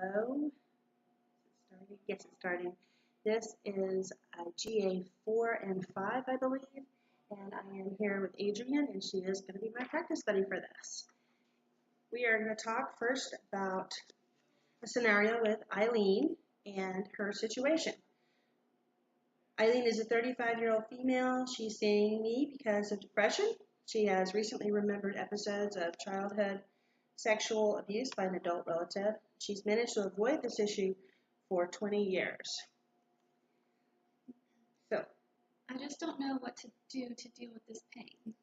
Hello. Starting? Yes, it's starting. This is GA 4 and 5, I believe, and I am here with Adrienne, and she is going to be my practice buddy for this. We are going to talk first about a scenario with Eileen and her situation. Eileen is a 35-year-old female. She's seeing me because of depression. She has recently remembered episodes of childhood sexual abuse by an adult relative. She's managed to avoid this issue for 20 years. So, I just don't know what to do to deal with this pain.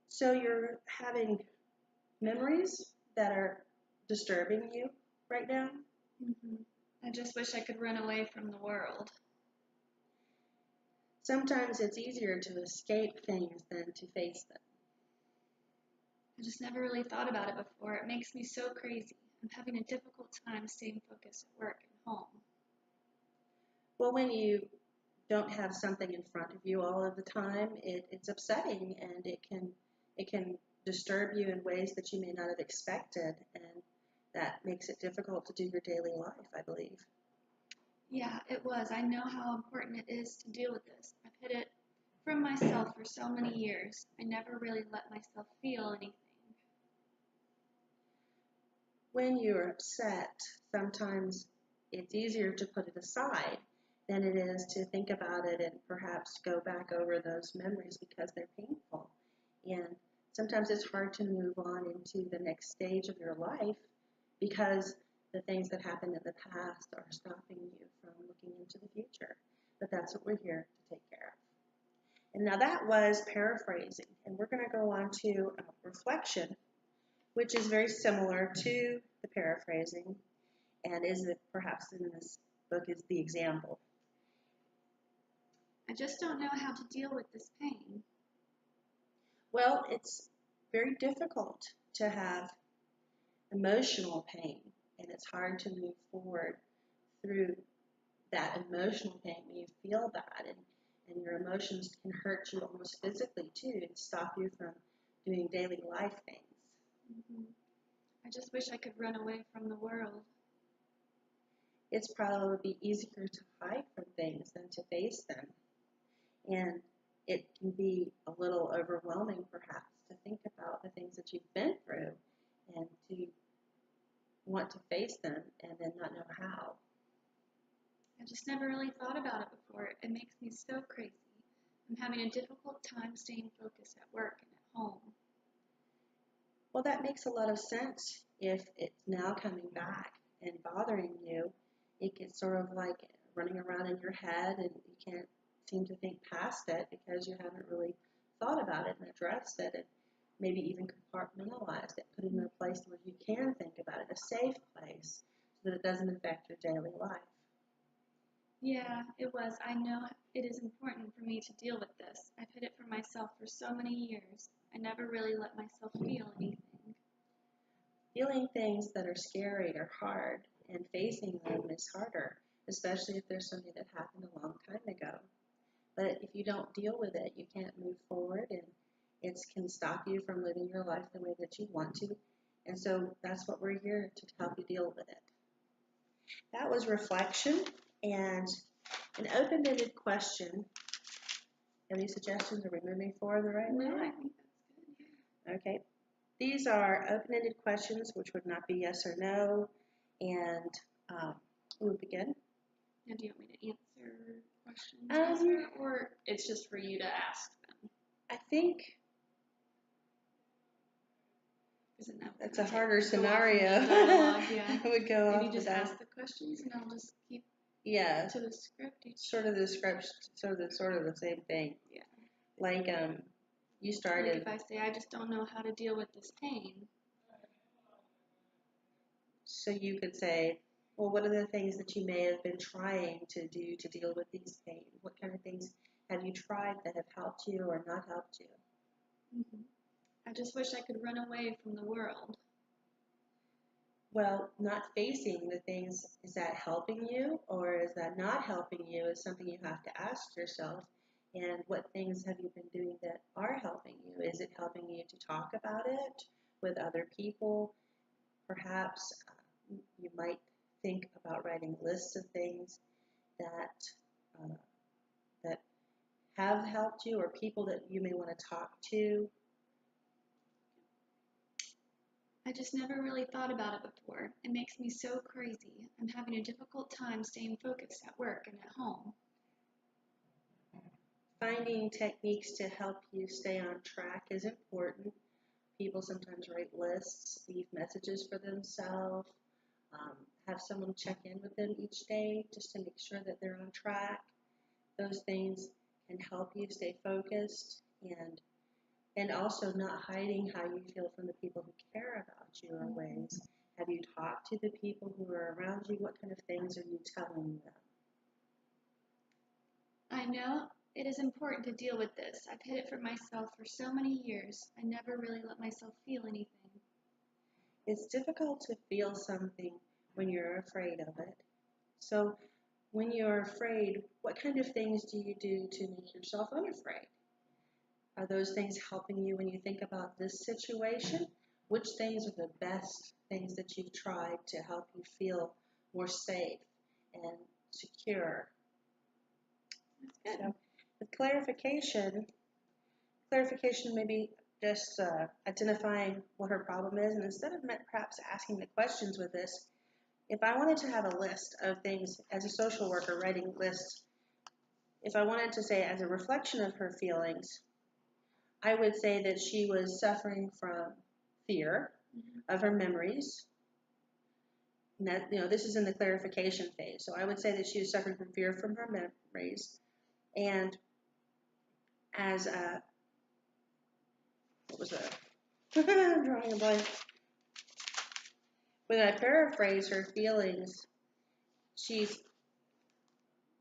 so you're having memories that are disturbing you right now? I just wish I could run away from the world. Sometimes it's easier to escape things than to face them. I just never really thought about it before. It makes me so crazy. I'm having a difficult time staying focused at work and home. Well, when you don't have something in front of you all of the time, it's upsetting, and it can disturb you in ways that you may not have expected, and that makes it difficult to do your daily life, I believe. Yeah, it was. I know how important it is to deal with this. I've hid it from myself for so many years. I never really let myself feel anything. When you're upset, sometimes it's easier to put it aside than it is to think about it and perhaps go back over those memories because they're painful. And sometimes it's hard to move on into the next stage of your life because the things that happened in the past are stopping you from looking into the future. But that's what we're here to take care of. And now that was paraphrasing, and we're going to go on to reflection, which is very similar to the paraphrasing, and is it perhaps in this book is the example. I just don't know how to deal with this pain. Well, it's very difficult to have emotional pain, and it's hard to move forward through that emotional pain when you feel bad, and your emotions can hurt you almost physically too and stop you from doing daily life things. I just wish I could run away from the world. It's probably easier to hide from things than to face them. And it can be a little overwhelming, perhaps, to think about the things that you've been through and to want to face them and then not know how. I just never really thought about it before. It makes me so crazy. I'm having a difficult time staying focused at work and at home. Well, that makes a lot of sense. If it's now coming back and bothering you, it gets sort of like running around in your head, and you can't seem to think past it because you haven't really thought about it and addressed it, and maybe even compartmentalized it, put it in a place where you can think about it, a safe place, so that it doesn't affect your daily life. Yeah, it was. I know it is important for me to deal with this. I've hid it from myself for so many years. I never really let myself feel anything. Feeling things that are scary are hard, and facing them is harder, especially if there's something that happened a long time ago. But if you don't deal with it, you can't move forward, and it can stop you from living your life the way that you want to. And so that's what we're here to help you deal with it. That was reflection and an open-ended question. Any suggestions? Are we moving forward the right way? No, I think that's good. Yeah. Okay. These are open-ended questions, which would not be yes or no, and we'll begin. Now, do you want me to answer questions, or it's just for you to ask them? I think that's a harder scenario. Yeah. I would go Maybe off just of that. ask the questions, and I'll just keep Yeah, to the script. sort of the script, sort of the same thing. Yeah. Like you Like started. if I say I just don't know how to deal with this pain. So you could say, well, what are the things that you may have been trying to do to deal with these pain? What kind of things have you tried that have helped you or not helped you? I just wish I could run away from the world. Well, not facing the things, is that helping you or is that not helping you is something you have to ask yourself. And what things have you been doing that are helping you? Is it helping you to talk about it with other people? Perhaps you might think about writing lists of things that that have helped you, or people that you may want to talk to. I just never really thought about it before. It makes me so crazy. I'm having a difficult time staying focused at work and at home. Finding techniques to help you stay on track is important. People sometimes write lists, leave messages for themselves, have someone check in with them each day just to make sure that they're on track. Those things can help you stay focused, and also not hiding how you feel from the people who care about you always. Have you talked to the people who are around you? What kind of things are you telling them? I know it is important to deal with this. I've hid it from myself for so many years. I never really let myself feel anything. It's difficult to feel something when you're afraid of it. So when you're afraid, what kind of things do you do to make yourself unafraid? Are those things helping you when you think about this situation? Which things are the best things that you've tried to help you feel more safe and secure? That's good. So with clarification maybe just identifying what her problem is, and instead of perhaps asking the questions with this, if I wanted to have a list of things as a social worker, writing lists, if I wanted to say as a reflection of her feelings, I would say that she was suffering from fear of her memories. And that, this is in the clarification phase. So I would say that she was suffering from fear from her memories. And as a, what was that? I'm drawing a blank. When I paraphrase her feelings, she's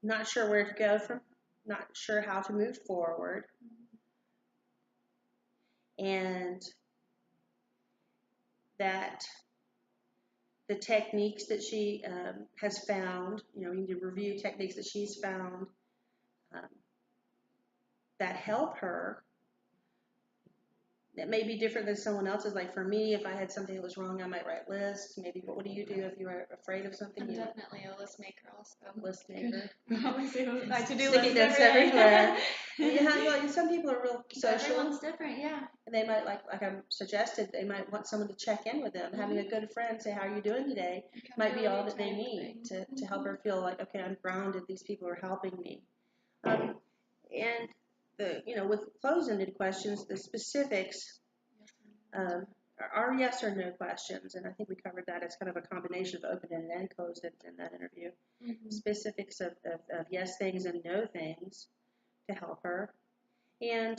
not sure where to go from, not sure how to move forward. And that the techniques that she has found, we need to review techniques that she's found that help her, that may be different than someone else's. Like for me, if I had something that was wrong, I might write lists. Maybe what do you do if you're afraid of something? I'm definitely a list maker also. List maker. Always do my to-do Sticky list notes everywhere. Yeah, Some people are real social. Everyone's different, yeah. And they might, like I suggested, they might want someone to check in with them. Having a good friend say, how are you doing today, might be all that they need to help her feel like, okay, I'm grounded, these people are helping me. And with closed-ended questions, the specifics are yes or no questions, and I think we covered that as kind of a combination of open-ended and closed-ended in that interview. Specifics of yes things and no things to help her, and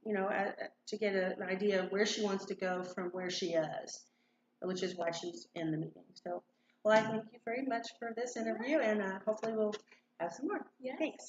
to get an idea of where she wants to go from where she is, which is why she's in the meeting. So, well, I thank you very much for this interview, and hopefully we'll have some more. Yes. Thanks.